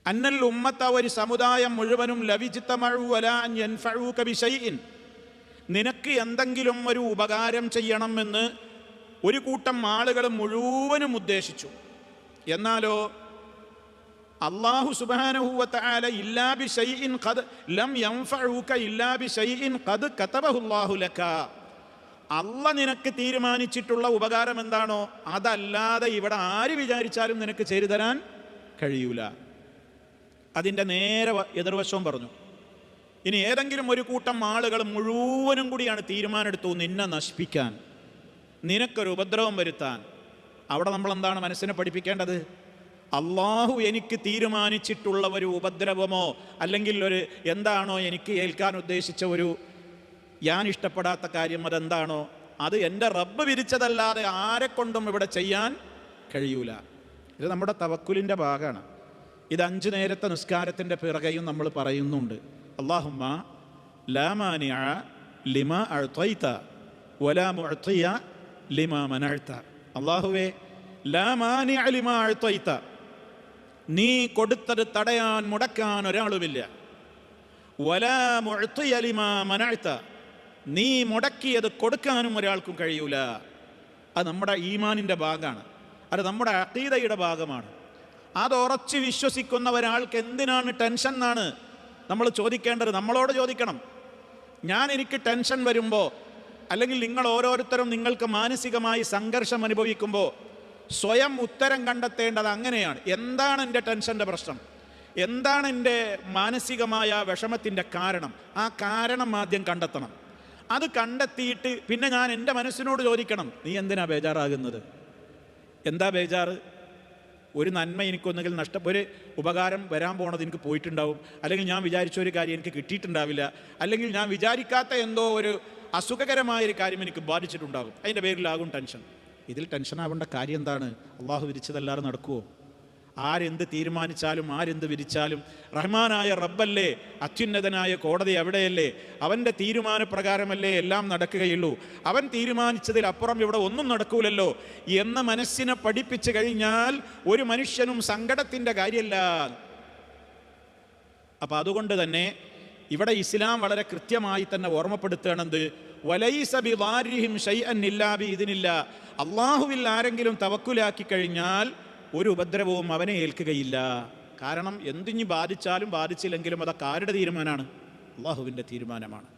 അന്നൽ ഉമ്മത്ത, ഒരു സമുദായം മുഴുവനും, ലവിജ്തമഉ വലാ അൻ യൻഫഉക ബിശൈഇൻ, നിനക്ക് എന്തെങ്കിലും ഒരു ഉപകാരം ചെയ്യണമെന്ന് ഒരു കൂട്ടം ആളുകൾ മുഴുവനും ഉദ്ദേശിച്ചു. എന്നാലോ അല്ലാഹു സുബ്ഹാനഹു വ തആല ഇല്ലാ ബിശൈഇൻ ഖദ് ലം യൻഫഉക ഇല്ലാ ബിശൈഇൻ ഖദ് കതബഹു അല്ലാഹു ലക, അല്ലാഹ് നിനക്ക് തീരുമാനിച്ചിട്ടുള്ള ഉപകാരം എന്താണോ അതല്ലാതെ ഇവിടെ ആര് വിചാരിച്ചാലും നിനക്ക് ചെയ്തു തരാൻ കഴിയൂല. അതിൻ്റെ നേരെ എതിർവശവും പറഞ്ഞു. ഇനി ഏതെങ്കിലും ഒരു കൂട്ടം ആളുകൾ മുഴുവനും കൂടിയാണ് തീരുമാനമെടുത്തു നിന്നെ നശിപ്പിക്കാൻ, നിനക്കൊരു ഉപദ്രവം വരുത്താൻ. അവിടെ നമ്മൾ എന്താണ് മനസ്സിനെ പഠിപ്പിക്കേണ്ടത്? അള്ളാഹു എനിക്ക് തീരുമാനിച്ചിട്ടുള്ള ഒരു ഉപദ്രവമോ അല്ലെങ്കിൽ ഒരു എന്താണോ എനിക്ക് ഏൽക്കാൻ ഉദ്ദേശിച്ച ഒരു ഞാൻ ഇഷ്ടപ്പെടാത്ത കാര്യം അതെന്താണോ അത് എൻ്റെ റബ്ബ് വിരിച്ചതല്ലാതെ ആരെക്കൊണ്ടും ഇവിടെ ചെയ്യാൻ കഴിയൂല. ഇത് നമ്മുടെ തവക്കുലിൻ്റെ ഭാഗമാണ്. ഇത് 5 നേരത്തെ നിസ്കാരത്തിൻ്റെ പിറകെയും നമ്മൾ പറയുന്നുണ്ട്. അല്ലാഹുമ്മ ലാ മാനിഅ ലിമാ അഅ്തൈത വലാ മുഅ്തിയ ലിമാ മനഅ്ത. അല്ലാഹുവേ, ലാ മാനിഅ ലിമാ അഅ്തൈത, നീ കൊടുത്തത് തടയാൻ മുടക്കാൻ ഒരാളുമില്ല. വലാ മുഅ്തിയ ലിമാ മനഅ്ത, നീ മുടക്കിയത് കൊടുക്കാനും ഒരാൾക്കും കഴിയൂല. അത് നമ്മുടെ ഈമാനിൻ്റെ ഭാഗമാണ്, അത് നമ്മുടെ അഖീദയുടെ ഭാഗമാണ്. അത് ഉറച്ച് വിശ്വസിക്കുന്ന ഒരാൾക്ക് എന്തിനാണ് ടെൻഷൻ എന്നാണ് നമ്മൾ ചോദിക്കേണ്ടത്. നമ്മളോട് ചോദിക്കണം. എനിക്ക് ടെൻഷൻ വരുമ്പോൾ അല്ലെങ്കിൽ നിങ്ങൾ ഓരോരുത്തരും നിങ്ങൾക്ക് മാനസികമായി സംഘർഷം അനുഭവിക്കുമ്പോൾ സ്വയം ഉത്തരം കണ്ടെത്തേണ്ടത് അങ്ങനെയാണ്. എന്താണ് എൻ്റെ ടെൻഷൻ്റെ പ്രശ്നം? എന്താണ് എൻ്റെ മാനസികമായ വിഷമത്തിൻ്റെ കാരണം? ആ കാരണം ആദ്യം കണ്ടെത്തണം. അത് കണ്ടെത്തിയിട്ട് പിന്നെ ഞാൻ എൻ്റെ മനസ്സിനോട് ചോദിക്കണം, നീ എന്തിനാ ബേജാറാകുന്നത്? എന്താ ബേജാറ്? ഒരു നന്മ എനിക്കൊന്നെങ്കിൽ ഒരു ഉപകാരം വരാൻ പോണത് എനിക്ക് പോയിട്ടുണ്ടാവും, അല്ലെങ്കിൽ ഞാൻ വിചാരിച്ച ഒരു കാര്യം എനിക്ക് കിട്ടിയിട്ടുണ്ടാവില്ല, അല്ലെങ്കിൽ ഞാൻ വിചാരിക്കാത്ത എന്തോ ഒരു അസുഖകരമായൊരു കാര്യം എനിക്ക് ബാധിച്ചിട്ടുണ്ടാകും. അതിൻ്റെ പേരിലാകും ടെൻഷൻ. ഇതിൽ ടെൻഷൻ ആവേണ്ട കാര്യം എന്താണ്? അള്ളാഹു വിരിച്ചതല്ലാതെ നടക്കുമോ? ആരെന്ത് തീരുമാനിച്ചാലും ആരെന്ത് വിരിച്ചാലും റഹ്മാനായ റബ്ബല്ലേ, അത്യുന്നതനായ കോടതി അവിടെയല്ലേ, അവൻ്റെ തീരുമാനപ്രകാരമല്ലേ എല്ലാം നടക്കുകയുള്ളൂ. അവൻ തീരുമാനിച്ചതിലപ്പുറം ഇവിടെ ഒന്നും നടക്കൂലല്ലോ എന്ന മനസ്സിനെ പഠിപ്പിച്ചു കഴിഞ്ഞാൽ ഒരു മനുഷ്യനും സങ്കടത്തിൻ്റെ കാര്യമല്ല. അപ്പം അതുകൊണ്ട് തന്നെ ഇവിടെ ഇസ്ലാം വളരെ കൃത്യമായി തന്നെ ഓർമ്മപ്പെടുത്തുകയാണെന്ത്, വലൈസ ബിദാരിഹിം ശൈഅൻ ഇല്ലാ ബിഇദ്നില്ലാ, അള്ളാഹുവിൽ ആരെങ്കിലും തവക്കുലാക്കി കഴിഞ്ഞാൽ ഒരു ഉപദ്രവവും അവനെ ഏൽക്കുകയില്ല. കാരണം എന്തിഞ്ഞ് ബാധിച്ചാലും ബാധിച്ചില്ലെങ്കിലും അതൊക്കെ ആരുടെ തീരുമാനമാണ്? അള്ളാഹുവിൻ്റെ തീരുമാനമാണ്.